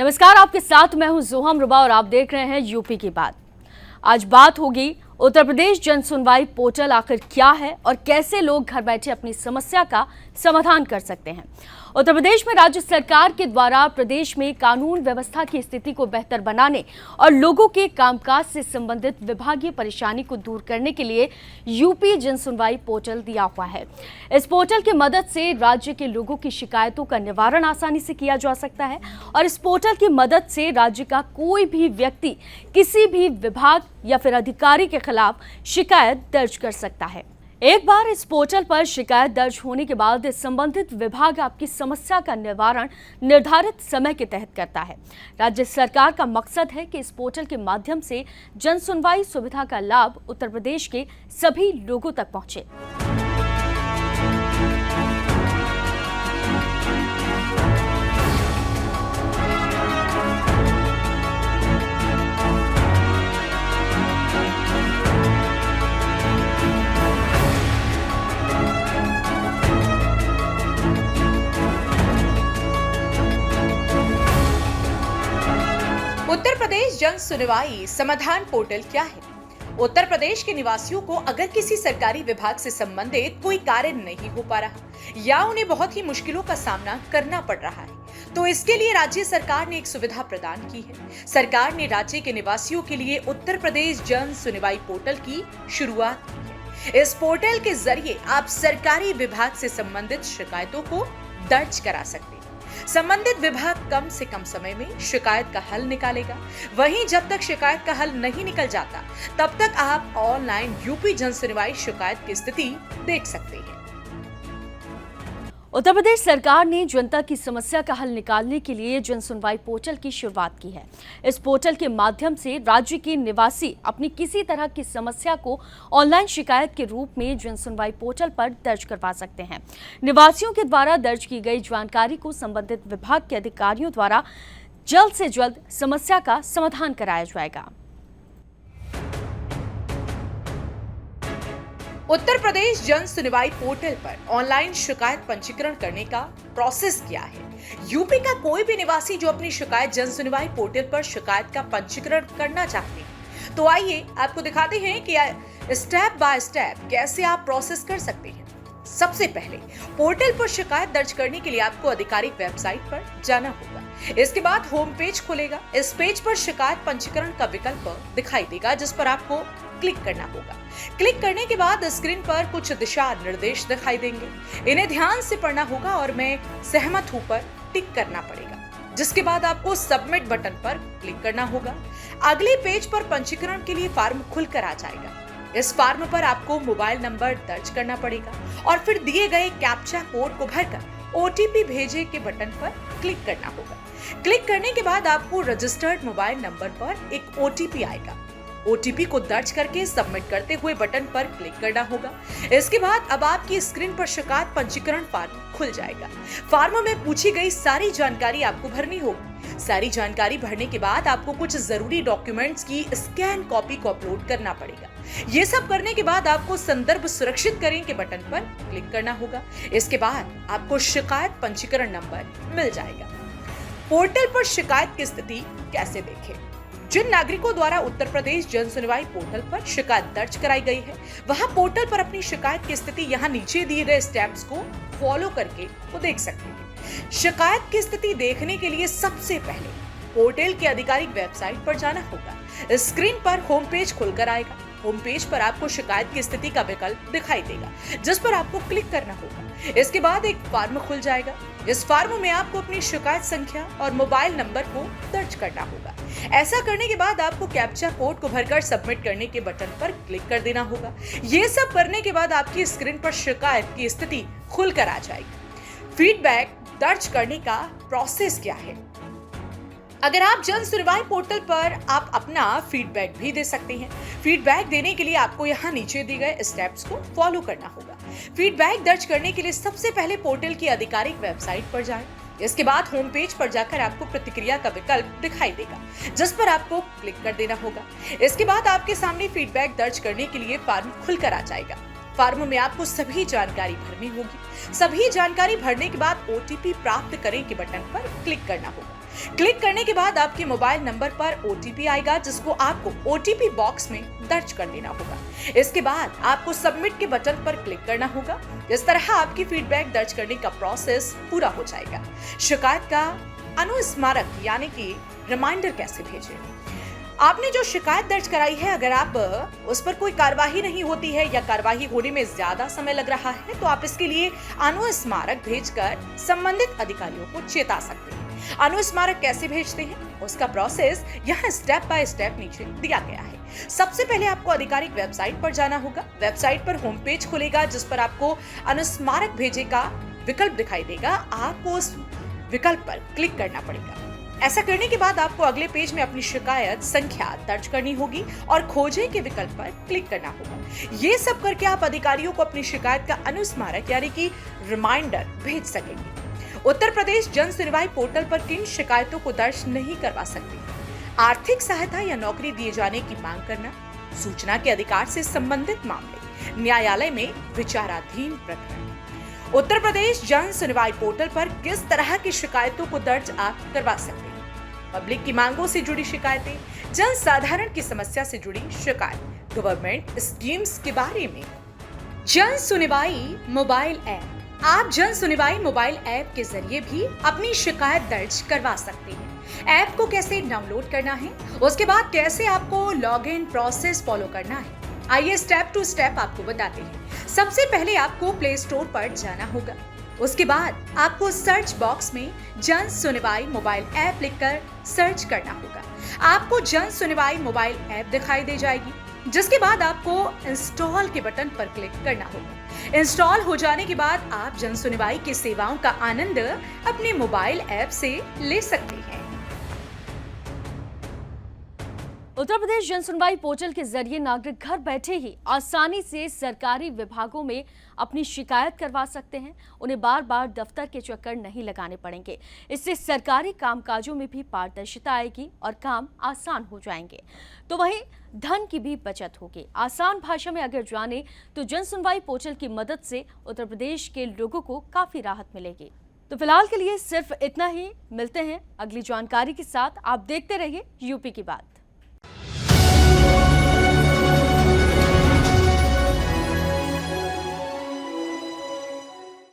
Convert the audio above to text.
नमस्कार, आपके साथ मैं हूं जोहम रुबा और आप देख रहे हैं यूपी की बात। आज बात होगी उत्तर प्रदेश जन सुनवाई पोर्टल आखिर क्या है और कैसे लोग घर बैठे अपनी समस्या का समाधान कर सकते हैं। उत्तर प्रदेश में राज्य सरकार के द्वारा प्रदेश में कानून व्यवस्था की स्थिति को बेहतर बनाने और लोगों के कामकाज से संबंधित विभागीय परेशानी को दूर करने के लिए यूपी जन सुनवाई पोर्टल दिया हुआ है। इस पोर्टल की मदद से राज्य के लोगों की शिकायतों का निवारण आसानी से किया जा सकता है और इस पोर्टल की मदद से राज्य का कोई भी व्यक्ति किसी भी विभाग या फिर अधिकारी के खिलाफ शिकायत दर्ज कर सकता है। एक बार इस पोर्टल पर शिकायत दर्ज होने के बाद संबंधित विभाग आपकी समस्या का निवारण निर्धारित समय के तहत करता है। राज्य सरकार का मकसद है कि इस पोर्टल के माध्यम से जन सुनवाई सुविधा का लाभ उत्तर प्रदेश के सभी लोगों तक पहुंचे। उत्तर प्रदेश जन सुनवाई समाधान पोर्टल क्या है? उत्तर प्रदेश के निवासियों को अगर किसी सरकारी विभाग से संबंधित कोई कार्य नहीं हो पा रहा या उन्हें बहुत ही मुश्किलों का सामना करना पड़ रहा है, तो इसके लिए राज्य सरकार ने एक सुविधा प्रदान की है। सरकार ने राज्य के निवासियों के लिए उत्तर प्रदेश जन सुनवाई पोर्टल की शुरुआत की है। इस पोर्टल के जरिए आप सरकारी विभाग से संबंधित शिकायतों को दर्ज करा सकते हैं। संबंधित विभाग कम से कम समय में शिकायत का हल निकालेगा। वहीं जब तक शिकायत का हल नहीं निकल जाता, तब तक आप ऑनलाइन यूपी जन सुनवाई शिकायत की स्थिति देख सकते हैं। उत्तर प्रदेश सरकार ने जनता की समस्या का हल निकालने के लिए जन सुनवाई पोर्टल की शुरुआत की है। इस पोर्टल के माध्यम से राज्य के निवासी अपनी किसी तरह की समस्या को ऑनलाइन शिकायत के रूप में जन सुनवाई पोर्टल पर दर्ज करवा सकते हैं। निवासियों के द्वारा दर्ज की गई जानकारी को संबंधित विभाग के अधिकारियों द्वारा जल्द से जल्द समस्या का समाधान कराया जाएगा। उत्तर प्रदेश जन सुनवाई पोर्टल पर ऑनलाइन शिकायत पंजीकरण करने का प्रोसेस क्या है? यूपी का कोई भी निवासी जो अपनी शिकायत जन सुनवाई पोर्टल पर शिकायत का पंजीकरण करना चाहते हैं, तो आइए आपको दिखाते हैं कि स्टेप बाय स्टेप कैसे आप प्रोसेस कर सकते हैं। सबसे पहले पोर्टल पर शिकायत दर्ज करने के लिए आपको आधिकारिक वेबसाइट पर जाना होगा। इसके बाद होम पेज खुलेगा। इस पेज पर शिकायत पंजीकरण का विकल्प दिखाई देगा, जिस पर आपको क्लिक करना होगा। क्लिक करने के बाद स्क्रीन पर कुछ दिशा निर्देश दिखाई देंगे। इन्हें ध्यान से पढ़ना होगा और मैं सहमत हूं पर टिक करना पड़ेगा, जिसके बाद आपको सबमिट बटन पर क्लिक करना होगा। अगले पेज पर पंजीकरण के लिए फॉर्म खुलकर आ जाएगा। इस फॉर्म पर आपको मोबाइल नंबर दर्ज करना पड़ेगा और फिर दिए गए कैप्चा कोड को भरकर ओटीपी भेजे के बटन पर क्लिक करना होगा। क्लिक करने के बाद आपको रजिस्टर्ड मोबाइल नंबर पर एक ओटीपी आएगा। ओटीपी को दर्ज करके सबमिट करते हुए बटन पर क्लिक करना होगा। इसके बाद अब आपकी स्क्रीन पर शिकायत पंजीकरण फॉर्म खुल जाएगा। फॉर्म में पूछी गई सारी जानकारी आपको भरनी होगी। सारी जानकारी भरने के बाद आपको कुछ जरूरी डॉक्यूमेंट्स की स्कैन कॉपी को अपलोड करना पड़ेगा। ये सब करने के बाद आपको संदर्भ सुरक्षित करें के बटन पर क्लिक करना होगा। इसके बाद आपको शिकायत पंजीकरण नंबर मिल जाएगा। पोर्टल पर शिकायत की स्थिति कैसे देखें? जिन नागरिकों द्वारा उत्तर प्रदेश जन सुनवाई पोर्टल पर शिकायत दर्ज कराई गई है, वहां पोर्टल पर अपनी शिकायत की स्थिति यहाँ नीचे दिए गए स्टेप्स को फॉलो करके वो देख सकते हैं। शिकायत की स्थिति देखने के लिए सबसे पहले पोर्टल की आधिकारिक वेबसाइट पर जाना होगा। स्क्रीन पर होम पेज खुलकर आएगा। होम पेज पर आपको शिकायत की स्थिति का विकल्प दिखाई देगा, जिस पर आपको क्लिक करना होगा। इसके बाद एक फॉर्म खुल जाएगा। इस फॉर्म में आपको अपनी शिकायत संख्या और मोबाइल नंबर को दर्ज करना होगा। ऐसा करने के बाद आपको कैप्चा कोड को भरकर सबमिट करने के बटन पर क्लिक कर देना होगा। ये सब करने के बाद आपकी स्क्रीन पर शिकायत की स्थिति खुलकर आ जाएगी। फीडबैक दर्ज करने का प्रोसेस क्या है? अगर आप जन सुनवाई पोर्टल पर आप अपना फीडबैक भी दे सकते हैं। फीडबैक देने के लिए आपको यहाँ नीचे दिए गए स्टेप्स को फॉलो करना होगा। फीडबैक दर्ज करने के लिए सबसे पहले पोर्टल की आधिकारिक वेबसाइट पर जाएं। इसके बाद होम पेज पर जाकर आपको प्रतिक्रिया का विकल्प दिखाई देगा, जिस पर आपको क्लिक कर देना होगा। इसके बाद आपके सामने फीडबैक दर्ज करने के लिए फॉर्म खुलकर आ जाएगा। फॉर्म में आपको सभी जानकारी भरनी होगी। सभी जानकारी भरने के बाद ओटीपी प्राप्त करें के बटन पर क्लिक करना होगा। क्लिक करने के बाद आपके मोबाइल नंबर पर OTP आएगा, जिसको आपको OTP बॉक्स में दर्ज कर देना होगा। इसके बाद आपको सबमिट के बटन पर क्लिक करना होगा। इस तरह आपकी फीडबैक दर्ज करने का प्रोसेस पूरा हो जाएगा। शिकायत का अनुस्मारक यानी कि रिमाइंडर कैसे भेजें? आपने जो शिकायत दर्ज कराई है, अगर आप उस पर कोई कार्यवाही नहीं होती है या कार्यवाही होने में ज्यादा समय लग रहा है, तो आप इसके लिए अनुस्मारक भेजकर संबंधित अधिकारियों को चेता सकते हैं। अनुस्मारक कैसे भेजते हैं, उसका प्रोसेस यहाँ स्टेप बाय स्टेप नीचे दिया गया है। सबसे पहले आपको आधिकारिक वेबसाइट पर जाना होगा। वेबसाइट पर होम पेज खुलेगा, जिस पर आपको अनुस्मारक भेजे का विकल्प दिखाई देगा। आपको उस विकल्प पर क्लिक करना पड़ेगा। ऐसा करने के बाद आपको अगले पेज में अपनी शिकायत संख्या दर्ज करनी होगी और खोजें के विकल्प पर क्लिक करना होगा। ये सब करके आप अधिकारियों को अपनी शिकायत का अनुस्मारक यानी कि रिमाइंडर भेज सकेंगे। उत्तर प्रदेश जन सुनवाई पोर्टल पर किन शिकायतों को दर्ज नहीं करवा सकते? आर्थिक सहायता या नौकरी दिए जाने की मांग करना, सूचना के अधिकार से संबंधित मामले, न्यायालय में विचाराधीन प्रकरण। उत्तर प्रदेश जन सुनवाई पोर्टल पर किस तरह की शिकायतों को दर्ज आप करवा सकते हैं? पब्लिक की मांगों से जुड़ी शिकायतें, जन साधारण की समस्या से जुड़ी शिकायत, गवर्नमेंट स्कीम्स के बारे में। जन सुनवाई मोबाइल ऐप। आप जन सुनवाई मोबाइल ऐप के जरिए भी अपनी शिकायत दर्ज करवा सकते हैं। ऐप को कैसे डाउनलोड करना है, उसके बाद कैसे आपको लॉगिन प्रोसेस फॉलो करना है, आइए स्टेप टू स्टेप आपको बताते हैं। सबसे पहले आपको प्ले स्टोर पर जाना होगा। उसके बाद आपको सर्च बॉक्स में जन सुनवाई मोबाइल ऐप लिखकर सर्च करना होगा। आपको जन सुनवाई मोबाइल ऐप दिखाई दे जाएगी, जिसके बाद आपको इंस्टॉल के बटन पर क्लिक करना होगा। इंस्टॉल हो जाने के बाद आप जन सुनवाई की सेवाओं का आनंद अपने मोबाइल ऐप से ले सकते हैं। उत्तर प्रदेश जन सुनवाई पोर्टल के जरिए नागरिक घर बैठे ही आसानी से सरकारी विभागों में अपनी शिकायत करवा सकते हैं। उन्हें बार बार दफ्तर के चक्कर नहीं लगाने पड़ेंगे। इससे सरकारी कामकाजों में भी पारदर्शिता आएगी और काम आसान हो जाएंगे। तो वहीं धन की भी बचत होगी। आसान भाषा में अगर जाने तो जन सुनवाई पोर्टल की मदद से उत्तर प्रदेश के लोगों को काफी राहत मिलेगी। तो फिलहाल के लिए सिर्फ इतना ही। मिलते हैं अगली जानकारी के साथ। आप देखते रहिए यूपी की बात।